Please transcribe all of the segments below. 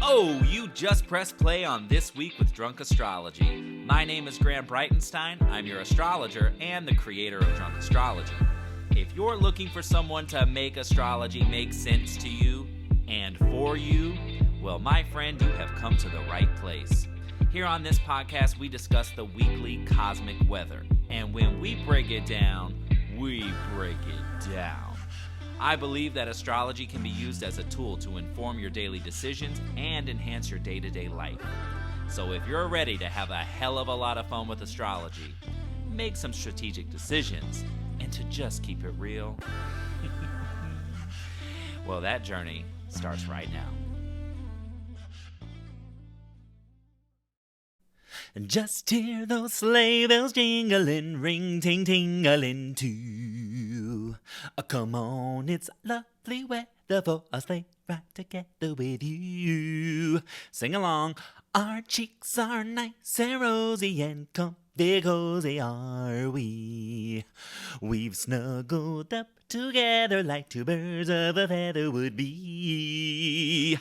Oh, you just pressed play on This Week with Drunk Astrology. My name is Graham Breitenstein. I'm your astrologer and the creator of Drunk Astrology. If you're looking for someone to make astrology make sense to you and for you, well, my friend, you have come to the right place. Here on this podcast, we discuss the weekly cosmic weather. And when we break it down, we break it down. I believe that astrology can be used as a tool to inform your daily decisions and enhance your day-to-day life. So if you're ready to have a hell of a lot of fun with astrology, make some strategic decisions, and to just keep it real, well, that journey starts right now. Just hear those sleigh bells jingling, ring ting tingling too. Come on, it's lovely weather for a sleigh ride together with you. Sing along. Our cheeks are nice and rosy and comfy cozy are we. We've snuggled up together like two birds of a feather would be.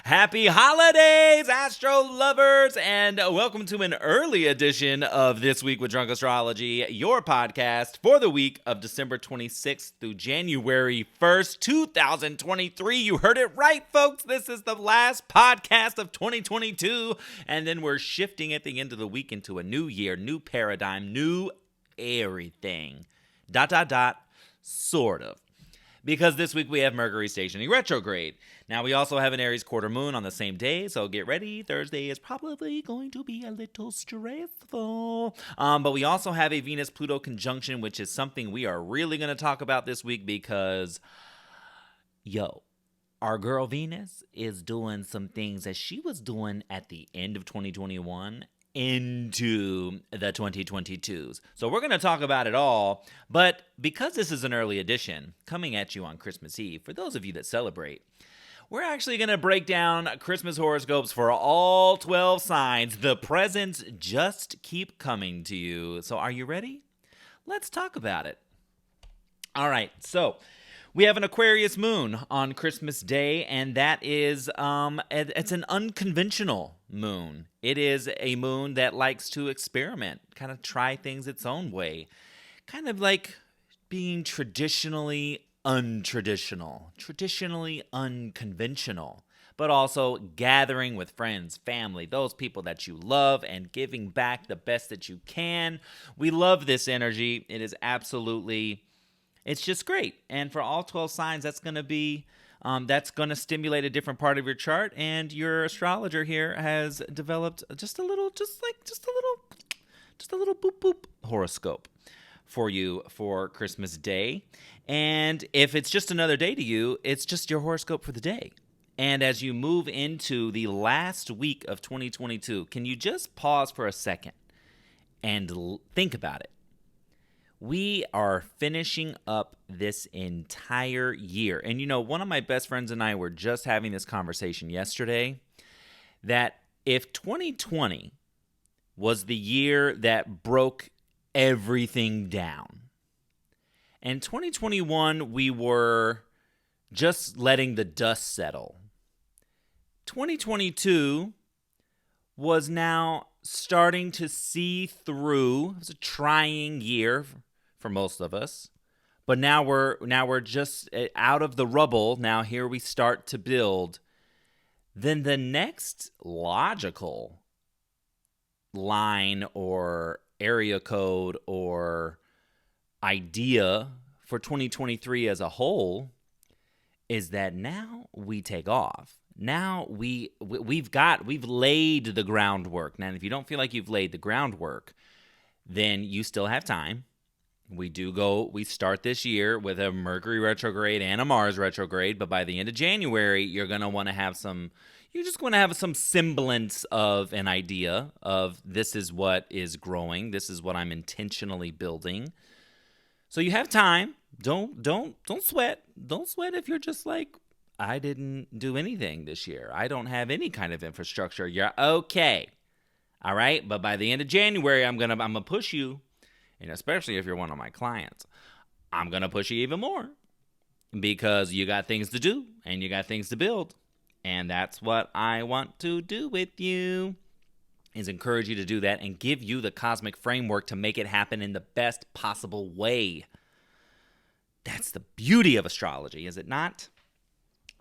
Happy holidays, astro lovers, and welcome to an early edition of This Week with Drunk Astrology, your podcast for the week of December 26th through January 1st, 2023. You heard it right, folks. This is the last podcast of 2022, and then we're shifting at the end of the week into a new year, new paradigm, new everything. ... Sort of. Because this week we have Mercury stationing retrograde. Now we also have an Aries quarter moon on the same day, so get ready. Thursday is probably going to be a little stressful. But we also have a Venus-Pluto conjunction, which is something we are really going to talk about this week because, our girl Venus is doing some things that she was doing at the end of 2021 into the 2022s. So we're going to talk about it all, but because this is an early edition coming at you on Christmas Eve, for those of you that celebrate, we're actually going to break down Christmas horoscopes for all 12 signs. The presents just keep coming to you. So are you ready? Let's talk about it. All right, so we have an Aquarius moon on Christmas Day, and that is, it's an unconventional moon. It is a moon that likes to experiment, kind of try things its own way, kind of like being traditionally untraditional, traditionally unconventional, but also gathering with friends, family, those people that you love, and giving back the best that you can. We love this energy. It is absolutely... It's just great. And for all 12 signs, that's going to stimulate a different part of your chart. And your astrologer here has developed just a little boop boop horoscope for you for Christmas Day. And if it's just another day to you, it's just your horoscope for the day. And as you move into the last week of 2022, can you just pause for a second and think about it? We are finishing up this entire year. And one of my best friends and I were just having this conversation yesterday that if 2020 was the year that broke everything down, and 2021 we were just letting the dust settle, 2022 was now starting to see through. It was a trying year for most of us, but now we're just out of the rubble. Now here we start to build. Then the next logical line or area code or idea for 2023 as a whole is that now we take off. Now we've laid the groundwork. Now, if you don't feel like you've laid the groundwork, then you still have time. We start this year with a Mercury retrograde and a Mars retrograde, but by the end of January, you're just going to have some semblance of an idea of this is what is growing. This is what I'm intentionally building. So you have time. Don't sweat. Don't sweat if you're just like, I didn't do anything this year. I don't have any kind of infrastructure. You're okay. All right? But by the end of January, I'm going to push you. And especially if you're one of my clients, I'm going to push you even more because you got things to do and you got things to build. And that's what I want to do with you, is encourage you to do that and give you the cosmic framework to make it happen in the best possible way. That's the beauty of astrology, is it not?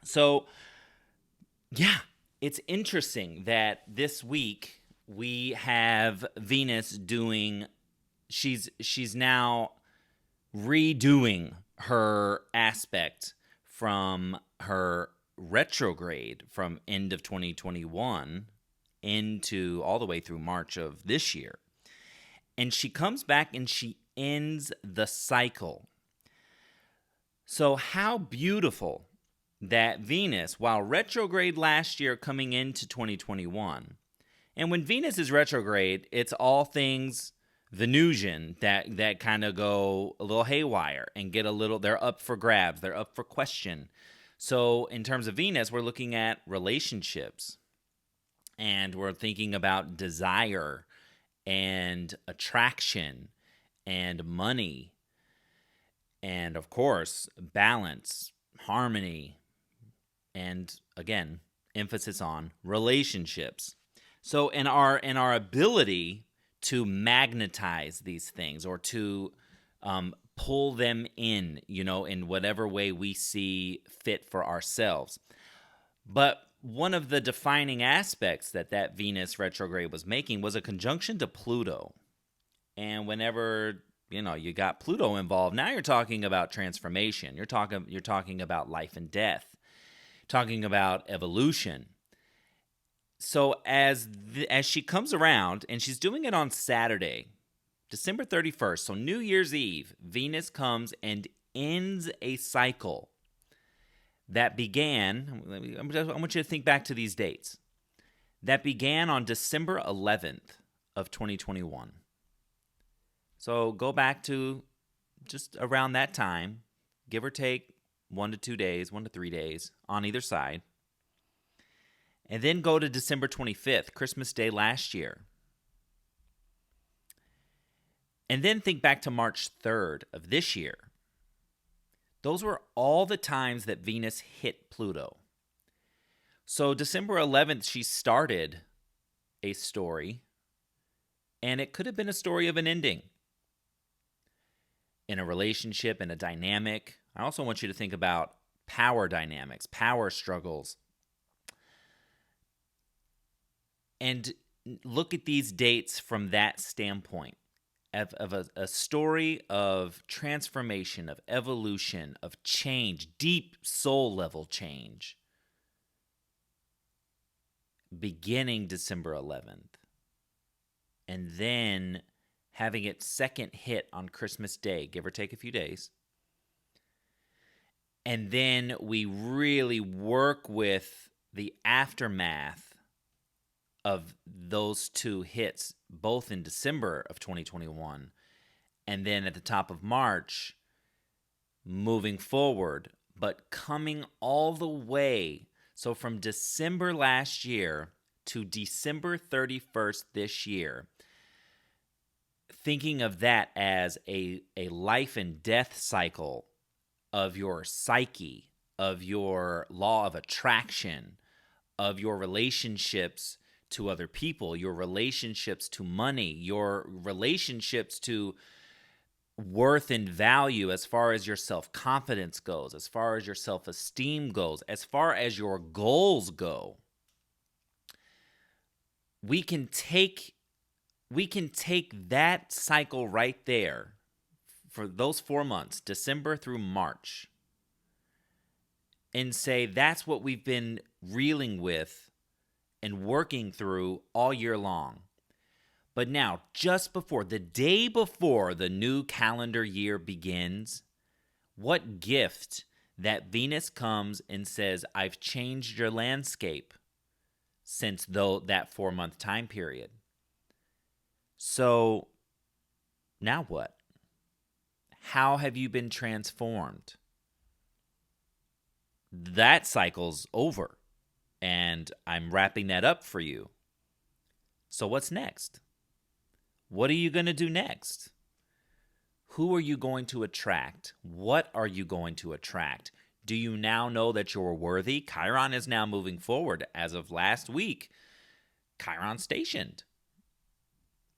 So, yeah, it's interesting that this week we have Venus doing, she's now redoing her aspect from her retrograde from end of 2021 into all the way through March of this year. And she comes back and she ends the cycle. So how beautiful that Venus, while retrograde last year coming into 2021, and when Venus is retrograde, it's all things Venusian that kind of go a little haywire and get a little, they're up for grabs, they're up for question. So in terms of Venus, we're looking at relationships, and we're thinking about desire and attraction and money, and of course, balance, harmony, and again, emphasis on relationships. So in our ability to magnetize these things, or to pull them in, in whatever way we see fit for ourselves. But one of the defining aspects that Venus retrograde was making was a conjunction to Pluto. And whenever you got Pluto involved, now you're talking about transformation. You're talking about life and death, talking about evolution. So as she comes around, and she's doing it on Saturday, December 31st, so New Year's Eve, Venus comes and ends a cycle that began, I want you to think back to these dates, that began on December 11th of 2021. So go back to just around that time, give or take 1 to 2 days, 1 to 3 days on either side. And then go to December 25th, Christmas Day last year. And then think back to March 3rd of this year. Those were all the times that Venus hit Pluto. So December 11th, she started a story, and it could have been a story of an ending in a relationship, in a dynamic. I also want you to think about power dynamics, power struggles. And look at these dates from that standpoint of a story of transformation, of evolution, of change, deep soul level change, beginning December 11th. And then having its second hit on Christmas Day, give or take a few days. And then we really work with the aftermath of those two hits, both in December of 2021, and then at the top of March, moving forward, but coming all the way. So from December last year to December 31st this year, thinking of that as a life and death cycle of your psyche, of your law of attraction, of your relationships to other people, your relationships to money, your relationships to worth and value as far as your self-confidence goes, as far as your self-esteem goes, as far as your goals go. We can take that cycle right there for those 4 months, December through March, and say that's what we've been reeling with and working through all year long. But now, just before, the day before the new calendar year begins, what gift that Venus comes and says, I've changed your landscape since that 4-month time period. So, now what? How have you been transformed? That cycle's over, and I'm wrapping that up for you. So what's next? What are you going to do next? Who are you going to attract? What are you going to attract? Do you now know that you're worthy? Chiron is now moving forward. As of last week, Chiron stationed.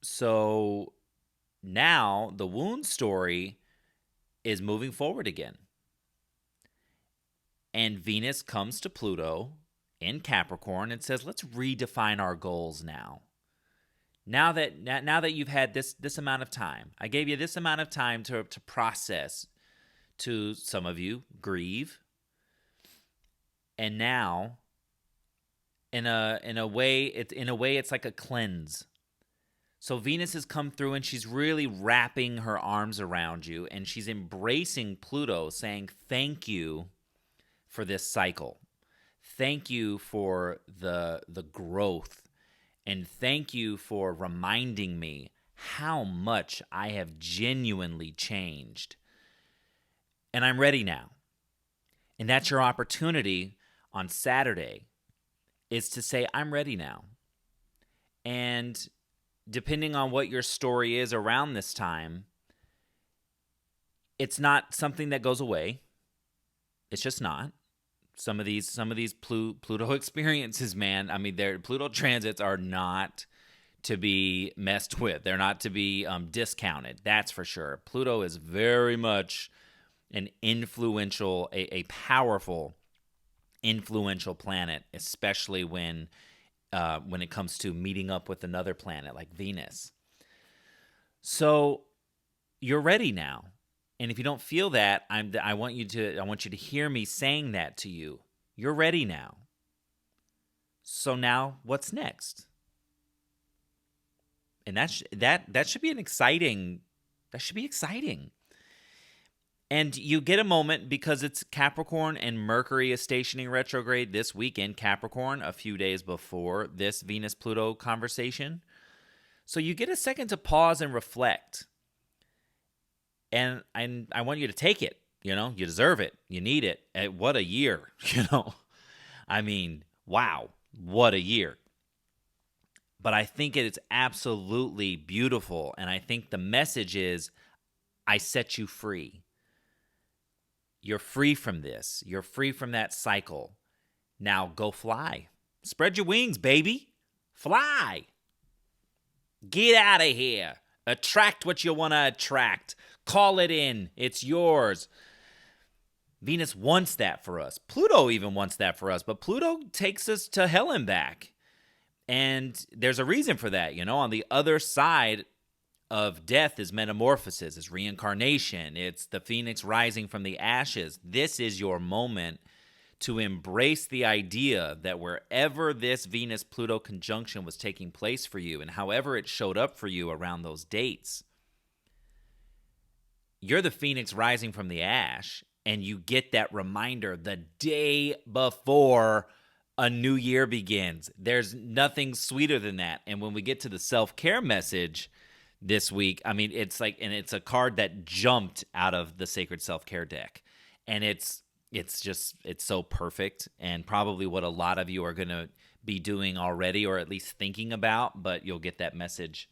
So now the wound story is moving forward again. And Venus comes to Pluto in Capricorn and says, let's redefine our goals now. Now that you've had this amount of time, I gave you this amount of time to process, to some of you, grieve. And now, in a way, it's like a cleanse. So Venus has come through and she's really wrapping her arms around you and she's embracing Pluto, saying, thank you for this cycle. Thank you for the growth. And thank you for reminding me how much I have genuinely changed. And I'm ready now. And that's your opportunity on Saturday, is to say, I'm ready now. And depending on what your story is around this time, it's not something that goes away. It's just not. Some of these Pluto experiences, man, I mean, Pluto transits are not to be messed with. They're not to be discounted. That's for sure. Pluto is very much an influential, a powerful, influential planet, especially when it comes to meeting up with another planet like Venus. So you're ready now. And if you don't feel that, I want you to hear me saying that to you. You're ready now. So now what's next? And that should be exciting. And you get a moment because it's Capricorn and Mercury is stationing retrograde this week in Capricorn, a few days before this Venus-Pluto conversation. So you get a second to pause and reflect. And I want you to take it. You deserve it. You need it. What a year, I mean, wow, what a year. But I think it is absolutely beautiful. And I think the message is, I set you free. You're free from this. You're free from that cycle. Now go fly. Spread your wings, baby. Fly. Get out of here. Attract what you want to attract. Call it in. It's yours. Venus wants that for us. Pluto even wants that for us. But Pluto takes us to hell and back. And there's a reason for that. On the other side of death is metamorphosis, is reincarnation. It's the phoenix rising from the ashes. This is your moment to embrace the idea that wherever this Venus-Pluto conjunction was taking place for you and however it showed up for you around those dates, you're the phoenix rising from the ash, and you get that reminder the day before a new year begins. There's nothing sweeter than that. And when we get to the self-care message this week, I mean, it's a card that jumped out of the Sacred Self-Care deck. And it's so perfect, and probably what a lot of you are going to be doing already, or at least thinking about, but you'll get that message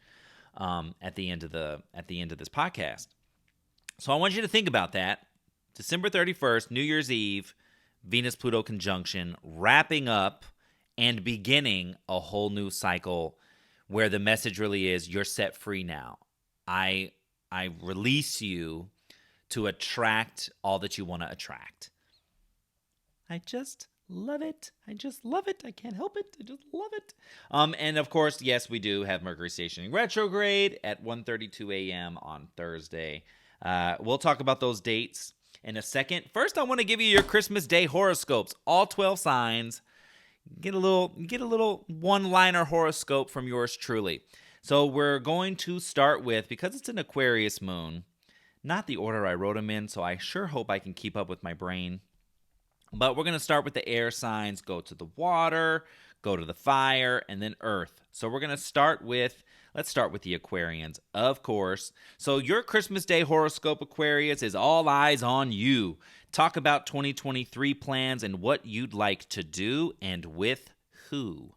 at the end of this podcast. So I want you to think about that. December 31st, New Year's Eve, Venus-Pluto conjunction, wrapping up and beginning a whole new cycle where the message really is, you're set free now. I release you to attract all that you want to attract. I just love it. I can't help it. I just love it. And of course, yes, we do have Mercury stationing retrograde at 1:32 a.m. on Thursday. We'll talk about those dates in a second. First, I want to give you your Christmas Day horoscopes, all 12 signs. Get a little one-liner horoscope from yours truly. So we're going to start with, because it's an Aquarius moon, not the order I wrote them in, so I sure hope I can keep up with my brain. But we're going to start with the air signs, go to the water, go to the fire, and then earth. So we're going to start with, let's start with the Aquarians, of course. So your Christmas Day horoscope, Aquarius, is all eyes on you. Talk about 2023 plans and what you'd like to do and with who.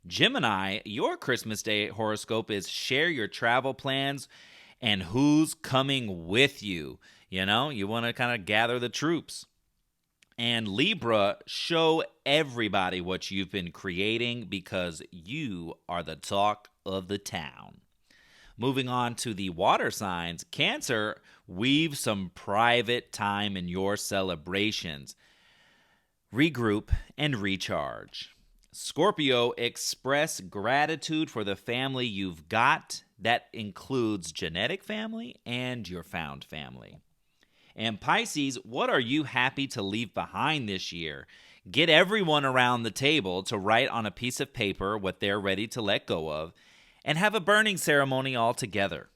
Gemini, your Christmas Day horoscope is share your travel plans and who's coming with you. You want to kind of gather the troops. And Libra, show everybody what you've been creating because you are the talk of the town. Moving on to the water signs, Cancer, weave some private time in your celebrations. Regroup and recharge. Scorpio, express gratitude for the family you've got. That includes genetic family and your found family. And Pisces, what are you happy to leave behind this year? Get everyone around the table to write on a piece of paper what they're ready to let go of and have a burning ceremony all together.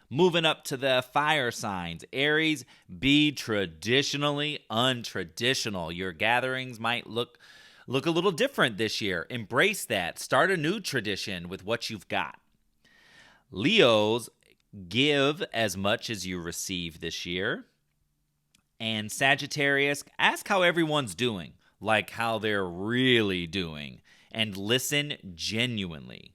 Moving up to the fire signs, Aries, be traditionally untraditional. Your gatherings might look a little different this year. Embrace that. Start a new tradition with what you've got. Leos, give as much as you receive this year. And Sagittarius, ask how everyone's doing, like how they're really doing, and listen genuinely.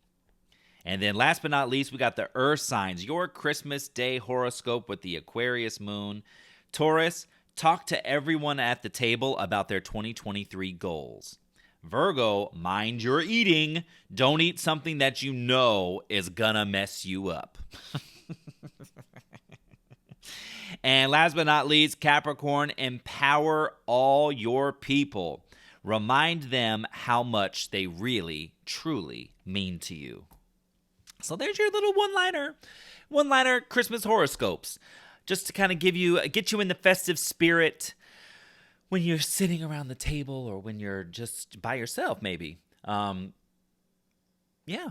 And then last but not least, we got the earth signs, your Christmas Day horoscope with the Aquarius moon. Taurus, talk to everyone at the table about their 2023 goals. Virgo, mind your eating. Don't eat something that you know is gonna mess you up. And last but not least, Capricorn, empower all your people. Remind them how much they really, truly mean to you. So there's your little one-liner Christmas horoscopes, just to kind of get you in the festive spirit when you're sitting around the table or when you're just by yourself, maybe. Yeah,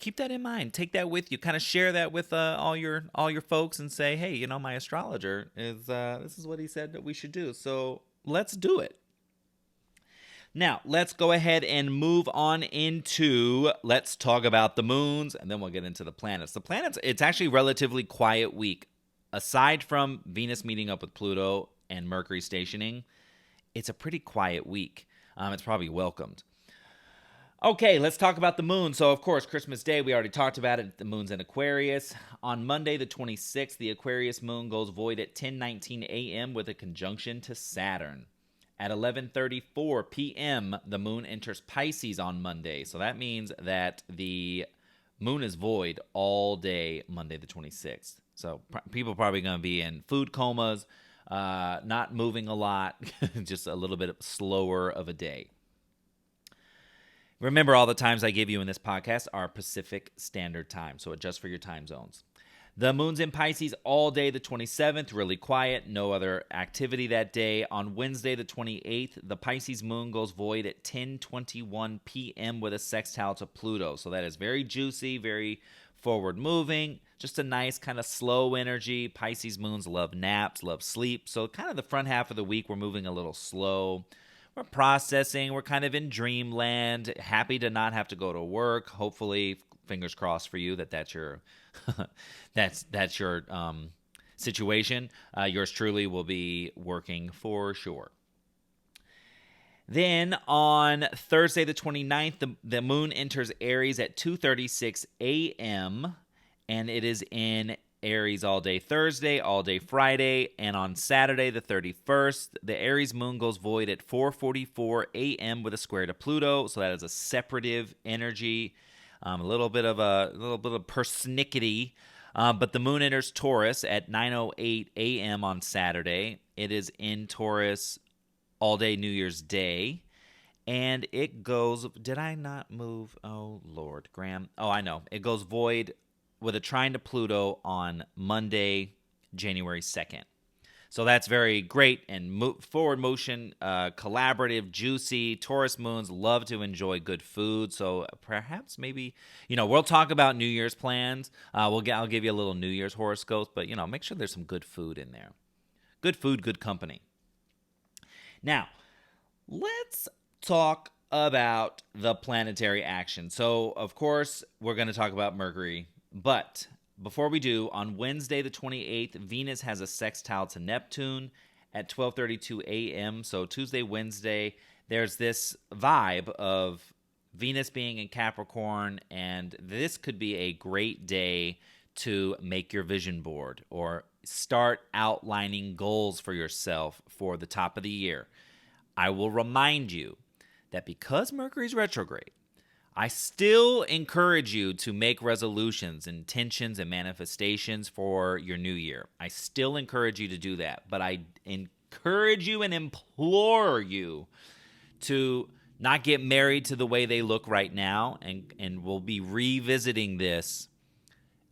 keep that in mind. Take that with you. Kind of share that with all your folks and say, hey, my astrologer is this is what he said that we should do. So let's do it. Now, let's go ahead and move on into, let's talk about the moons, and then we'll get into the planets. The planets, it's actually a relatively quiet week. Aside from Venus meeting up with Pluto and Mercury stationing, it's a pretty quiet week. It's probably welcomed. Okay, let's talk about the moon. So, of course, Christmas Day, we already talked about it. The moon's in Aquarius. On Monday, the 26th, the Aquarius moon goes void at 10:19 a.m. with a conjunction to Saturn. At 11:34 p.m., the moon enters Pisces on Monday. So that means that the moon is void all day Monday the 26th. So people are probably going to be in food comas, not moving a lot, just a little bit slower of a day. Remember, all the times I give you in this podcast are Pacific Standard Time, so adjust for your time zones. The moon's in Pisces all day the 27th, really quiet, no other activity that day. On Wednesday the 28th, the Pisces moon goes void at 10:21 p.m. with a sextile to Pluto. So that is very juicy, very forward-moving, just a nice kind of slow energy. Pisces moons love naps, love sleep. So kind of the front half of the week, we're moving a little slow. We're processing. We're kind of in dreamland, happy to not have to go to work. Hopefully, fingers crossed for you that's your that's your situation. Yours truly will be working for sure. Then on Thursday the 29th, the moon enters Aries at 2:36 a.m. and it is in Aries all day Thursday, all day Friday, and on Saturday the 31st, the Aries moon goes void at 4:44 a.m. with a square to Pluto. So that is a separative energy. A little bit of persnickety, but the moon enters Taurus at 9:08 a.m. on Saturday. It is in Taurus all day New Year's Day, and it goes. Did I not move? Oh Lord, Graham. Oh, I know. It goes void with a trine to Pluto on Monday, January 2nd. So that's very great and forward motion, collaborative, juicy. Taurus moons love to enjoy good food. So perhaps maybe, we'll talk about New Year's plans. I'll give you a little New Year's horoscope, but, make sure there's some good food in there. Good food, good company. Now, let's talk about the planetary action. So, of course, we're going to talk about Mercury, but before we do, on Wednesday the 28th, Venus has a sextile to Neptune at 12:32 a.m. So Tuesday, Wednesday, there's this vibe of Venus being in Capricorn, and this could be a great day to make your vision board or start outlining goals for yourself for the top of the year. I will remind you that because Mercury's retrograde, I still encourage you to make resolutions, intentions, and manifestations for your new year. I still encourage you to do that, but I encourage you and implore you to not get married to the way they look right now, and we'll be revisiting this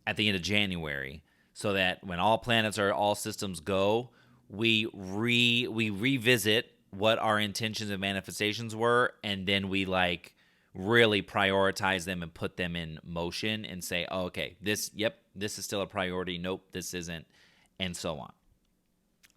at the end of January, so that when all planets are all systems go, we revisit what our intentions and manifestations were, and then we really prioritize them and put them in motion and say, oh, okay, this is still a priority. Nope, this isn't, and so on.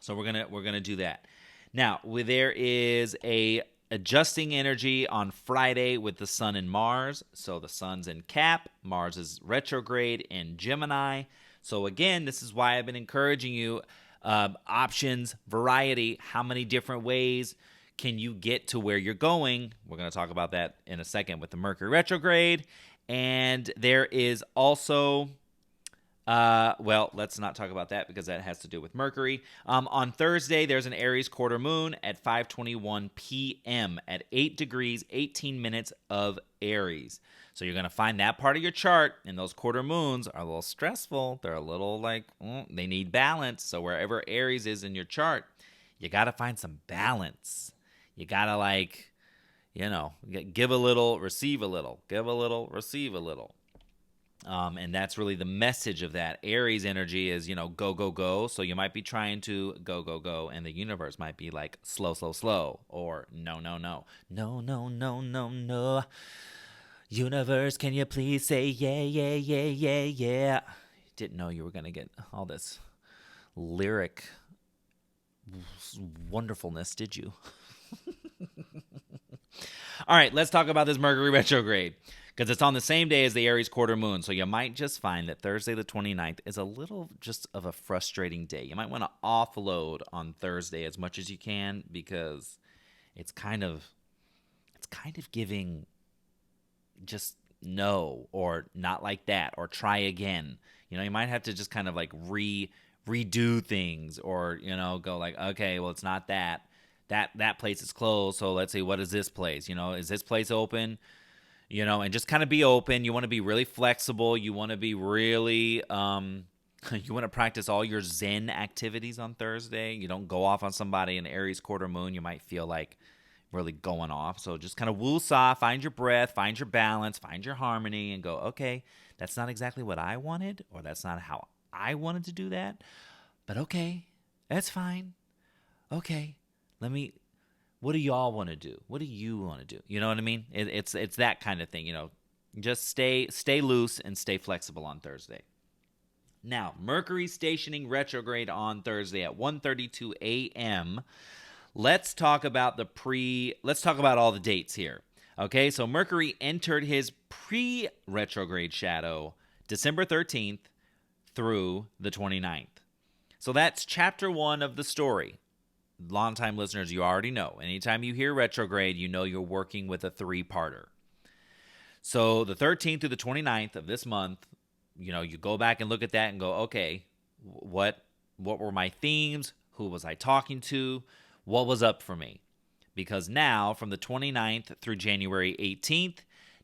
So we're gonna do that. Now, there is a adjusting energy on Friday with the Sun and Mars. So the Sun's in Cap, Mars is retrograde in Gemini. So again, this is why I've been encouraging you, options, variety, how many different ways can you get to where you're going? We're going to talk about that in a second with the Mercury retrograde. And there is also, let's not talk about that because that has to do with Mercury. On Thursday, there's an Aries quarter moon at 5:21 p.m. at 8 degrees, 18 minutes of Aries. So you're going to find that part of your chart, and those quarter moons are a little stressful. They're a little they need balance. So wherever Aries is in your chart, you got to find some balance. You got to give a little, receive a little, give a little, receive a little. And that's really the message of that. Aries energy is, go, go, go. So you might be trying to go, go, go. And the universe might be like, slow, slow, slow. Or no, no, no. No, no, no, no, no. Universe, can you please say yeah, yeah, yeah, yeah, yeah. Didn't know you were going to get all this lyric wonderfulness, did you? All right, let's talk about this Mercury retrograde, because it's on the same day as the Aries quarter moon. So you might just find that Thursday the 29th is a little just of a frustrating day. You might want to offload on Thursday as much as you can, because it's kind of giving just no, or not like that, or try again. You might have to just kind of redo things, or go okay, well, it's not that place is closed, so let's see, what is this place? Is this place open? And just kind of be open. You want to be really flexible. You want to be really you want to practice all your Zen activities on Thursday. You don't go off on somebody in Aries quarter moon. You might feel like really going off. So just kind of woosah, find your breath, find your balance, find your harmony, and go, okay, that's not exactly what I wanted, or that's not how I wanted to do that, but okay, that's fine. Okay, what do y'all want to do? What do you want to do? You know what I mean? It's that kind of thing, Just stay loose and stay flexible on Thursday. Now, Mercury stationing retrograde on Thursday at 1:32 a.m. Let's talk about all the dates here. Okay, so Mercury entered his pre-retrograde shadow December 13th through the 29th. So that's chapter 1 of the story. Longtime listeners, you already know. Anytime you hear retrograde, you know you're working with a 3-parter. So the 13th through the 29th of this month, you go back and look at that and go, okay, what were my themes? Who was I talking to? What was up for me? Because now, from the 29th through January 18th,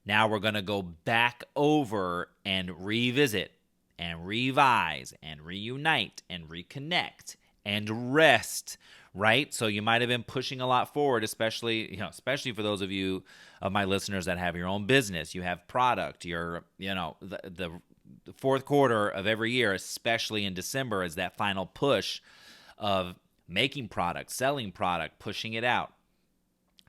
now we're going to go back over and revisit and revise and reunite and reconnect and rest, right? So you might have been pushing a lot forward, especially for those of you of my listeners that have your own business. You have product. The fourth quarter of every year, especially in December, is that final push of making product, selling product, pushing it out.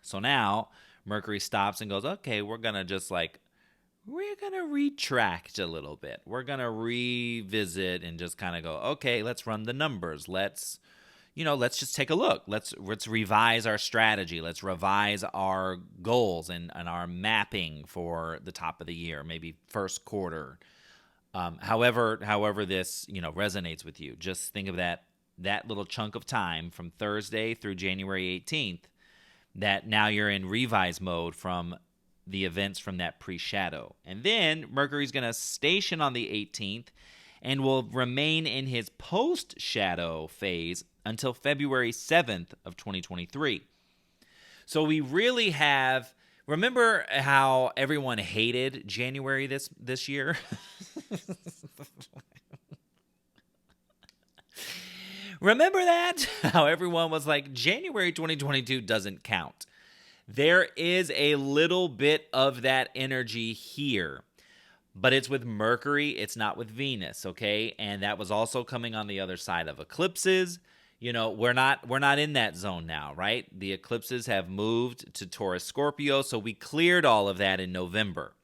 So now Mercury stops and goes, okay, we're going to retract a little bit. We're going to revisit and just kind of go, okay, let's run the numbers. Let's just take a look. Let's revise our strategy. Let's revise our goals and our mapping for the top of the year, maybe first quarter. However this, resonates with you. Just think of that little chunk of time from Thursday through January 18th, that now you're in revise mode from the events from that pre-shadow. And then Mercury's going to station on the 18th, and will remain in his post-shadow phase until February 7th of 2023. So we really have... Remember how everyone hated January this year? Remember that? How everyone was like, January 2022 doesn't count. There is a little bit of that energy here, but it's with Mercury, it's not with Venus, okay? And that was also coming on the other side of eclipses. You know, we're not in that zone now, right? The eclipses have moved to Taurus Scorpio, so we cleared all of that in November.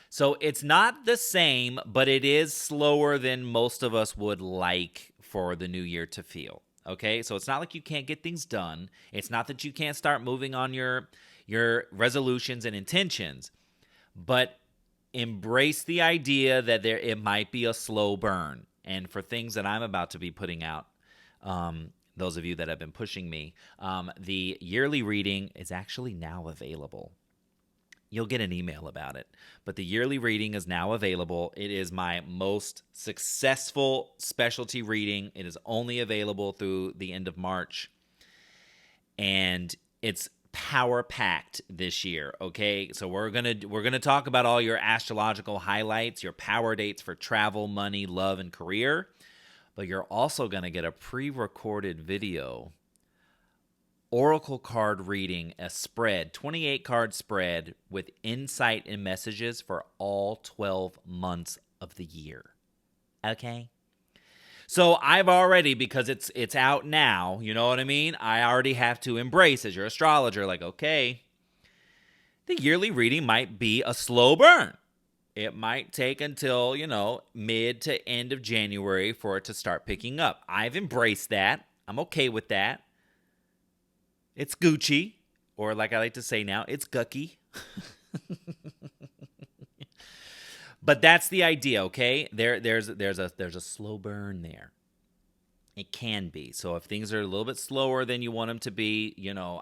So it's not the same, but it is slower than most of us would like for the new year to feel. Okay? So it's not like you can't get things done. It's not that you can't start moving on your resolutions and intentions, but embrace the idea that it might be a slow burn. And for things that I'm about to be putting out, those of you that have been pushing me, the yearly reading is actually now available. You'll get an email about it, but the yearly reading is now available. It is my most successful specialty reading. It is only available through the end of March, and it's power-packed this year, okay? So we're gonna talk about all your astrological highlights, your power dates for travel, money, love, and career. But you're also going to get a pre-recorded video, oracle card reading, a spread, 28-card spread with insight and messages for all 12 months of the year. Okay? So I've already, because it's out now, you know what I mean? I already have to embrace, as your astrologer, like, okay, the yearly reading might be a slow burn. It might take until, mid to end of January for it to start picking up. I've embraced that. I'm okay with that. It's Gucci, or like I like to say now, it's Gucky. But that's the idea, okay? There's a slow burn there. It can be. So if things are a little bit slower than you want them to be,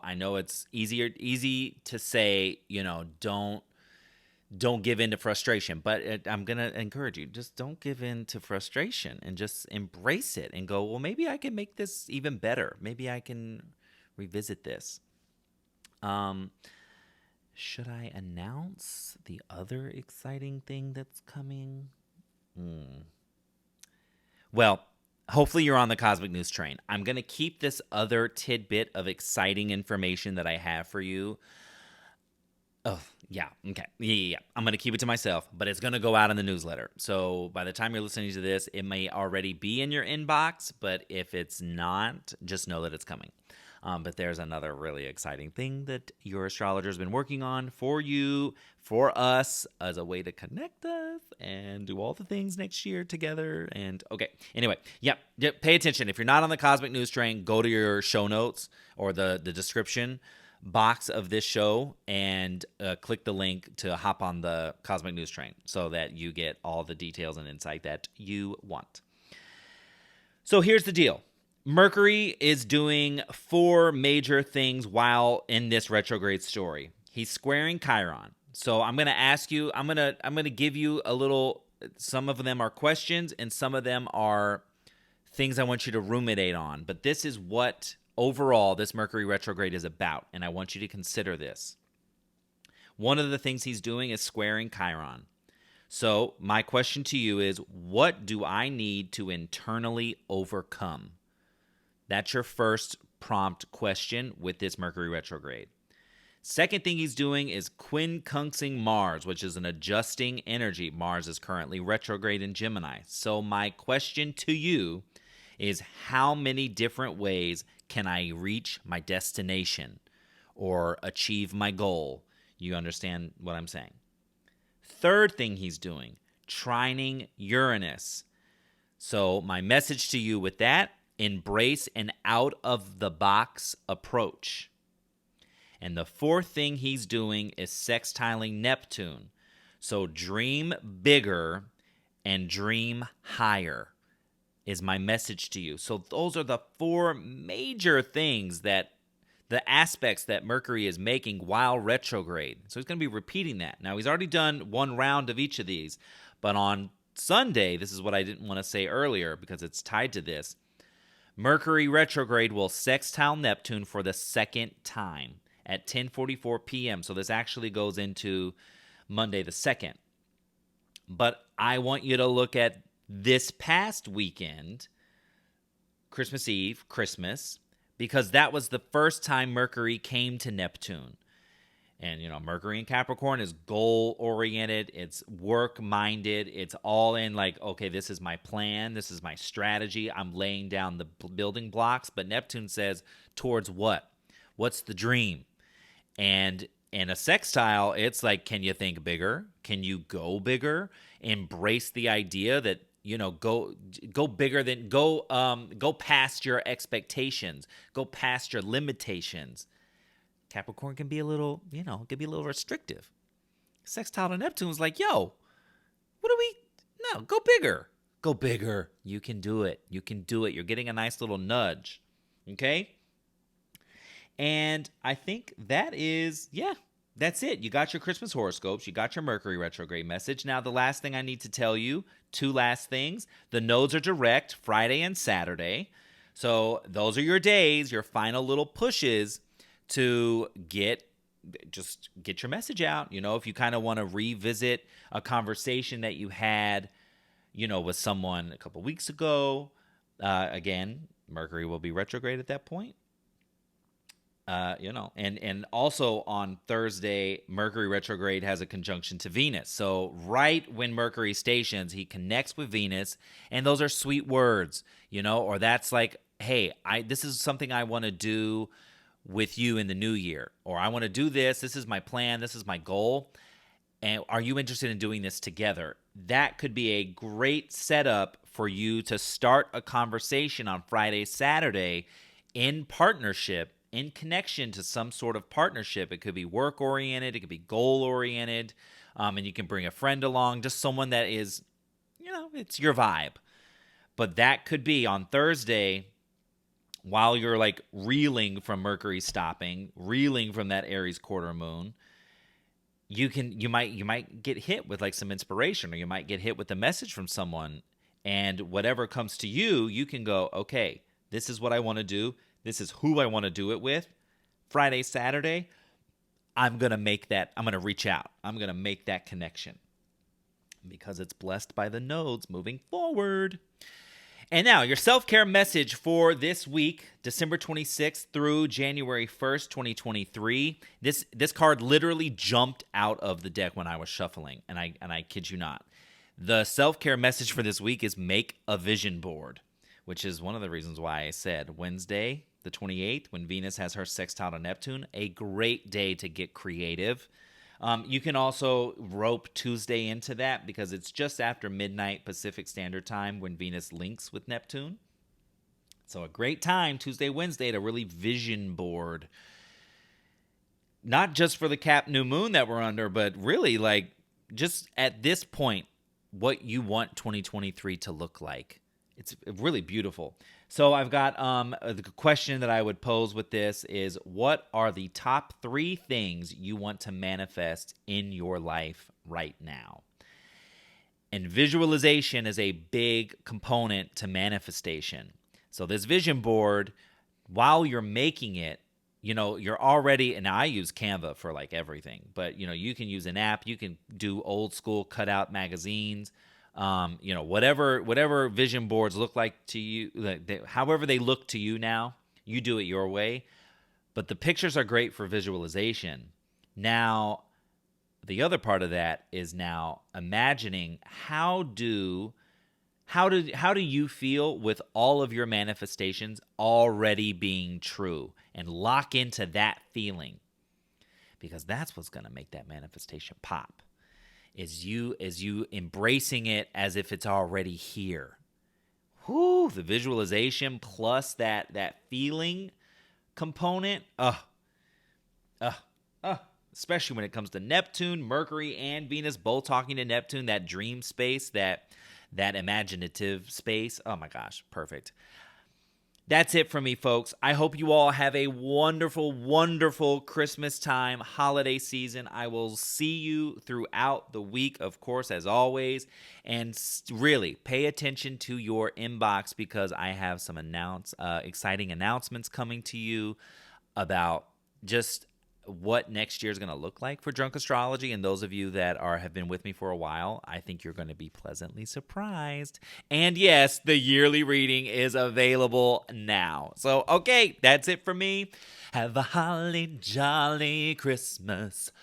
I know it's easy to say, don't give in to frustration, but I'm going to encourage you, just don't give in to frustration and just embrace it and go, well, maybe I can make this even better. Maybe I can revisit this. Should I announce the other exciting thing that's coming? Well, hopefully you're on the Cosmic News train. I'm going to keep this other tidbit of exciting information that I have for you. Oh, yeah. Okay. Yeah. I'm going to keep it to myself, but it's going to go out in the newsletter. So by the time you're listening to this, it may already be in your inbox, but if it's not, just know that it's coming. But there's another really exciting thing that your astrologer's been working on for you, for us, as a way to connect us and do all the things next year together. And okay. Anyway, pay attention. If you're not on the Cosmic News train, go to your show notes or the description box of this show and click the link to hop on the Cosmic News train so that you get all the details and insight that you want. So here's the deal. Mercury is doing 4 major things while in this retrograde story. He's squaring Chiron. So I'm going to ask you, I'm going to give you a little, some of them are questions and some of them are things I want you to ruminate on. But this is what overall this Mercury retrograde is about, and I want you to consider this. One of the things he's doing is squaring Chiron. So my question to you is, what do I need to internally overcome? That's your first prompt question with this Mercury retrograde. Second thing he's doing is quincunxing Mars, which is an adjusting energy. Mars is currently retrograde in Gemini. So my question to you is, how many different ways can I reach my destination or achieve my goal? You understand what I'm saying? Third thing he's doing, trining Uranus. So my message to you with that, embrace an out-of-the-box approach. And the fourth thing he's doing is sextiling Neptune. So dream bigger and dream higher is my message to you. So those are the 4 major things, that the aspects that Mercury is making while retrograde. So he's going to be repeating that. Now, he's already done one round of each of these, but on Sunday, this is what I didn't want to say earlier because it's tied to this. Mercury retrograde will sextile Neptune for the second time at 10:44 p.m. So this actually goes into Monday the 2nd. But I want you to look at this past weekend, Christmas Eve, Christmas, because that was the first time Mercury came to Neptune. And, Mercury in Capricorn is goal-oriented. It's work-minded. It's all in like, okay, this is my plan. This is my strategy. I'm laying down the building blocks. But Neptune says, towards what? What's the dream? And in a sextile, it's like, can you think bigger? Can you go bigger? Embrace the idea that, go bigger than, go past your expectations. Go past your limitations. Capricorn can be a little, restrictive. Sextile to Neptune is like, yo, go bigger. Go bigger. You can do it. You can do it. You're getting a nice little nudge. Okay? And I think that's it. You got your Christmas horoscopes. You got your Mercury retrograde message. Now, the last thing I need to tell you, two last things. The nodes are direct Friday and Saturday. So those are your days, your final little pushes to get your message out. If you kind of want to revisit a conversation that you had, with someone a couple weeks ago, again, Mercury will be retrograde at that point. And also on Thursday, Mercury retrograde has a conjunction to Venus. So right when Mercury stations, he connects with Venus, and those are sweet words, or that's like, hey, this is something I want to do with you in the new year, or I want to do this. This is my plan. This is my goal. And are you interested in doing this together? That could be a great setup for you to start a conversation on Friday, Saturday in partnership, in connection to some sort of partnership. It could be work-oriented. It could be goal-oriented. And you can bring a friend along, just someone that is, it's your vibe. But that could be on Thursday, while you're like reeling from Mercury stopping, reeling from that Aries quarter moon, you might get hit with like some inspiration, or you might get hit with a message from someone, and whatever comes to you, you can go, okay, this is what I want to do. This is who I want to do it with. Friday, Saturday, I'm going to reach out. I'm going to make that connection because it's blessed by the nodes moving forward. And now, your self-care message for this week, December 26th through January 1st, 2023. This card literally jumped out of the deck when I was shuffling, and I kid you not. The self-care message for this week is make a vision board, which is one of the reasons why I said Wednesday, the 28th, when Venus has her sextile to Neptune, a great day to get creative. You can also rope Tuesday into that because it's just after midnight Pacific Standard Time when Venus links with Neptune. So a great time, Tuesday, Wednesday, to really vision board. Not just for the Cap new moon that we're under, but really like just at this point, what you want 2023 to look like. It's really beautiful. So I've got the question that I would pose with this is, what are the top 3 things you want to manifest in your life right now? And visualization is a big component to manifestation. So this vision board, while you're making it, you're already, and I use Canva for like everything, but you can use an app, you can do old school cutout magazines. Whatever vision boards look like to you, however they look to you now, you do it your way. But the pictures are great for visualization. Now, the other part of that is now imagining how do you feel with all of your manifestations already being true, and lock into that feeling, because that's what's going to make that manifestation pop. Is you embracing it as if it's already here. Whoo, the visualization plus that feeling component. Especially when it comes to Neptune, Mercury, and Venus both talking to Neptune, that dream space, that imaginative space. Oh my gosh, perfect. That's it from me, folks. I hope you all have a wonderful, wonderful Christmas time, holiday season. I will see you throughout the week, of course, as always. And really, pay attention to your inbox because I have some exciting announcements coming to you about just what next year is going to look like for Drunk Astrology. And those of you that have been with me for a while, I think you're going to be pleasantly surprised. And yes, the yearly reading is available now. So, okay, that's it for me. Have a holly jolly Christmas,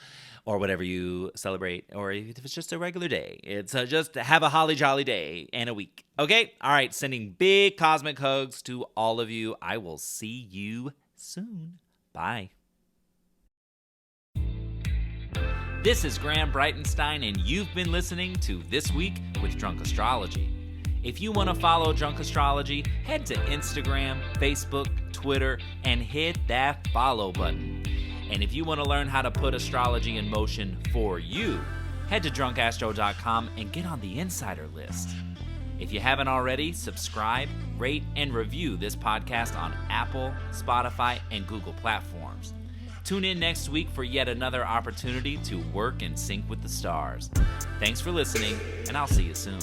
or whatever you celebrate, or if it's just a regular day. It's just have a holly jolly day and a week. Okay? All right, sending big cosmic hugs to all of you. I will see you soon. Bye. This is Graham Breitenstein, and you've been listening to This Week with Drunk Astrology. If you want to follow Drunk Astrology, head to Instagram, Facebook, Twitter, and hit that follow button. And if you want to learn how to put astrology in motion for you, head to drunkastro.com and get on the insider list. If you haven't already, subscribe, rate, and review this podcast on Apple, Spotify, and Google platforms. Tune in next week for yet another opportunity to work in sync with the stars. Thanks for listening, and I'll see you soon.